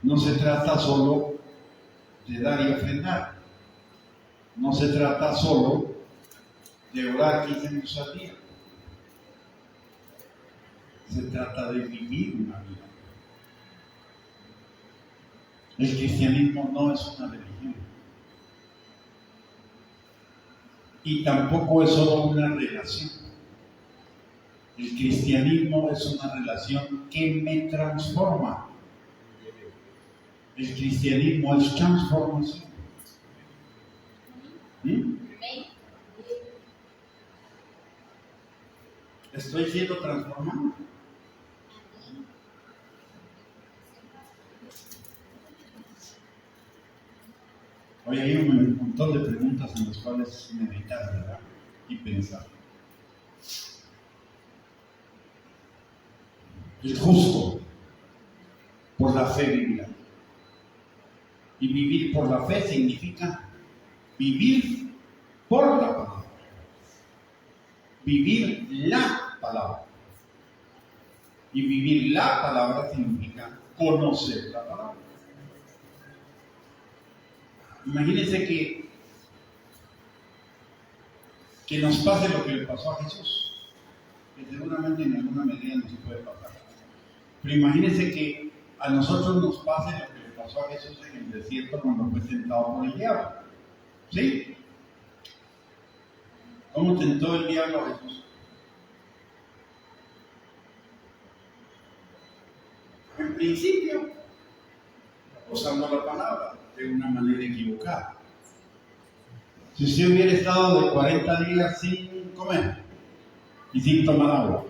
No se trata solo de dar y ofrendar. No se trata solo de orar 15 minutos al día. Se trata de vivir una vida. El cristianismo no es una religión. Y tampoco es solo una relación. El cristianismo es una relación que me transforma. El cristianismo es transformación. ¿Mm? Estoy siendo transformado. Hoy hay un montón de preguntas en las cuales meditar, ¿verdad? Y pensar. El justo por la fe vivirá. Y vivir por la fe significa vivir por la palabra. Vivir la palabra. Y vivir la palabra significa conocer la palabra. Imagínense que nos pase lo que le pasó a Jesús, que seguramente en alguna medida nos puede pasar. Pero imagínense que a nosotros nos pase lo que le pasó a Jesús en el desierto cuando fue tentado por el diablo. ¿Sí? ¿Cómo tentó el diablo a Jesús? En principio, usando la palabra de una manera equivocada. Si usted hubiera estado de 40 días sin comer y sin tomar agua,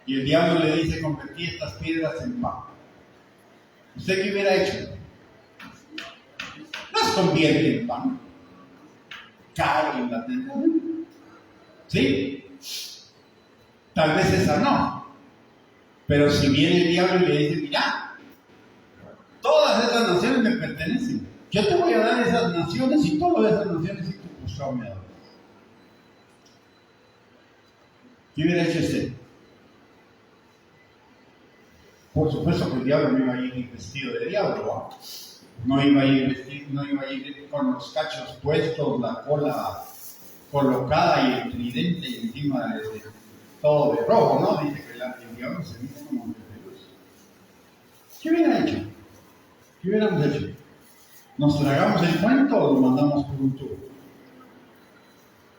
y el diablo le dice: convertí estas piedras en pan, ¿usted qué hubiera hecho? Las convierte en pan. Cae en la tentación. ¿Sí? Tal vez esa no. Pero si viene el diablo y le dice: mira, todas esas naciones me pertenecen. Yo te voy a dar esas naciones y todas esas naciones y tu postrado me adoras. ¿Qué hubiera hecho usted? Por supuesto que el diablo no iba a ir vestido de diablo, ¿no? No iba a ir vestido, no iba a ir con los cachos puestos, la cola colocada y el tridente encima de todo de rojo, ¿no? Dice que el diablo se viste como de luz. ¿Qué hubiera hecho? ¿Qué hubiéramos hecho? ¿Nos tragamos el cuento o lo mandamos por un tubo?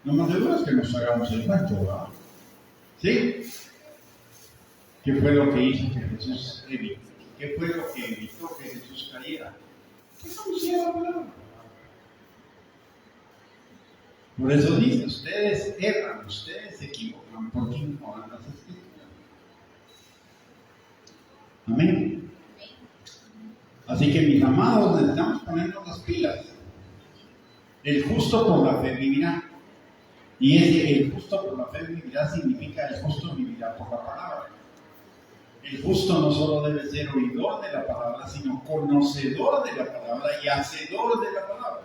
Lo más seguro es que nos tragamos el cuento, ¿verdad? ¿Sí? ¿Qué fue lo que hizo que Jesús evitó? ¿Qué fue lo que evitó que Jesús cayera? ¿Qué conocía la palabra? Por eso dice: ustedes erran, ustedes se equivocan porque ignoran las escrituras. Amén. Así que, mis amados, necesitamos ponernos las pilas. El justo por la fe vivirá. Y ese el justo por la fe vivirá significa el justo vivirá por la palabra. El justo no solo debe ser oidor de la palabra, sino conocedor de la palabra y hacedor de la palabra.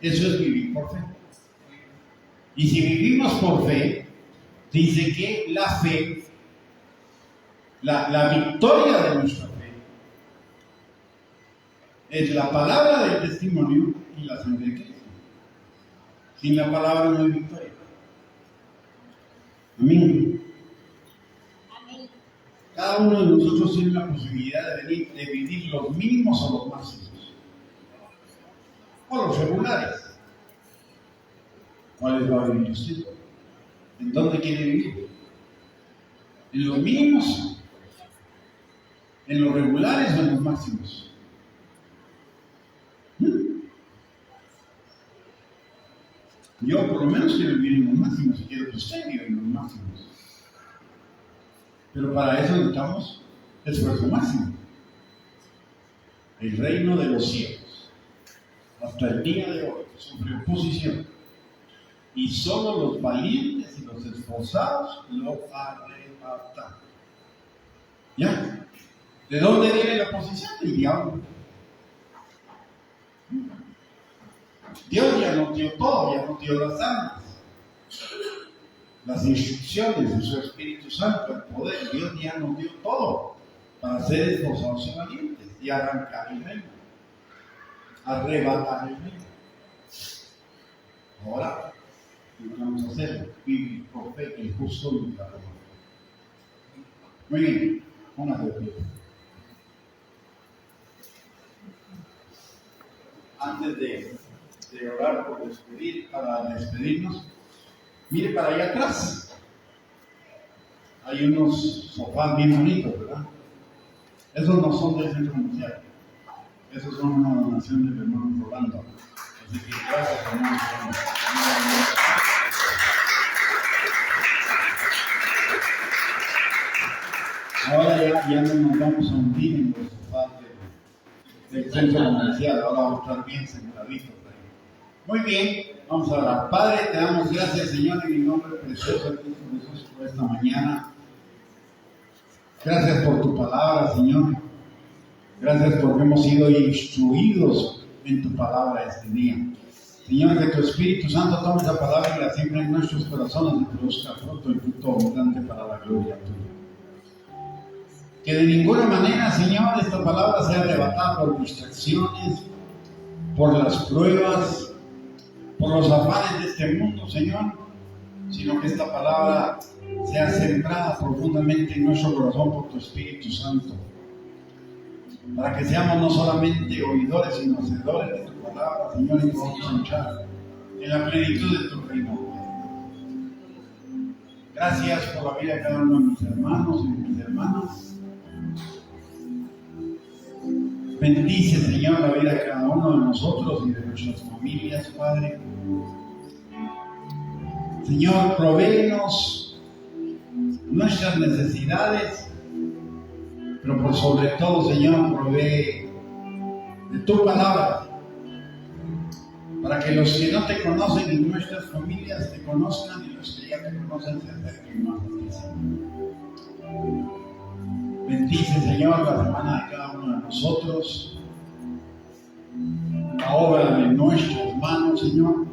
Eso es vivir por fe. Y si vivimos por fe, dice que la fe, la victoria de nuestra fe, es la palabra del testimonio y la sangre de Cristo. Sin la palabra no hay victoria. Amén. Cada uno de nosotros tiene la posibilidad de vivir los mínimos o los máximos, o los regulares. ¿Cuáles va a vivir usted? ¿En dónde quiere vivir? ¿En los mínimos? ¿En los regulares o en los máximos? Yo por lo menos quiero vivir en los máximos y quiero que usted viva en los máximos. Pero para eso necesitamos esfuerzo máximo. El reino de los cielos, hasta el día de hoy, sufre oposición. Y solo los valientes y los esforzados lo arrebatan. ¿Ya? ¿De dónde viene la oposición? Del diablo. Dios ya nos dio todo, ya nos dio las armas, las instrucciones de su Espíritu Santo, el poder. Dios ya nos dio todo para ser esforzados y valientes y arrancar el reino, arrebatar el reino. Ahora, ¿qué vamos a hacer? Vivir por fe, el justo vivirá por fe. Muy bien, póngase de pie. Antes de orar para despedirnos, mire para allá atrás. Hay unos sofás bien bonitos, ¿verdad? Esos no son del centro comercial. Esos son una donación del hermano Rolando. Así que gracias, hermano Rolando. Ahora ya no nos vamos a hundir en los sofás del centro comercial. Ahora vamos a estar bien sentaditos ahí. Muy bien, vamos a orar. Padre, te damos gracias, Señor, en el nombre precioso de Cristo Jesús por esta mañana. Gracias por tu palabra, Señor. Gracias porque hemos sido instruidos en tu palabra este día. Señor, que tu Espíritu Santo tome esa palabra y la siembra en nuestros corazones y produzca fruto y fruto abundante para la gloria tuya. Que de ninguna manera, Señor, esta palabra sea arrebatada por distracciones, por las pruebas, por los afanes de este mundo, Señor, sino que esta palabra sea sembrada profundamente en nuestro corazón por tu Espíritu Santo, para que seamos no solamente oidores, sino hacedores de tu palabra, Señor, y podamos entrar en la plenitud de tu reino. Gracias por la vida de cada uno de mis hermanos y de mis hermanas. Bendice, Señor, la vida de cada uno de nosotros y de nuestras familias, Padre. Señor, provéenos nuestras necesidades, pero por sobre todo, Señor, provee de tu palabra, para que los que no te conocen en nuestras familias te conozcan y los que ya te conocen se acerquen más a ti, Señor. Bendice, Señor, la semana de cada uno de nosotros, la obra de nuestras manos, Señor.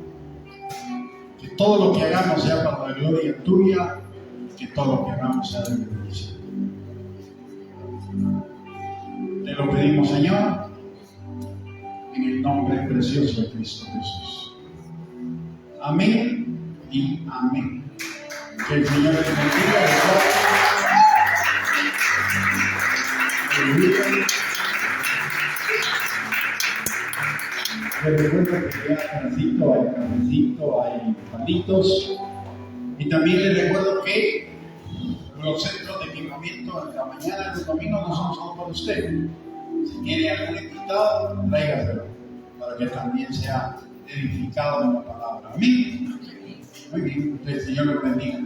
Que todo lo que hagamos sea para la gloria tuya, que todo lo que hagamos sea de bendición. Te lo pedimos, Señor, en el nombre precioso de Cristo Jesús. Amén y amén. Que el Señor les bendiga. Les recuerdo que hay cafecito, hay palitos. Y también les recuerdo que los centros de equipamiento en la mañana, los domingos, no son solo para usted. Si tiene algún invitado, tráigaselo, para que también sea edificado en la palabra. Amén. Muy bien, que el Señor les bendiga.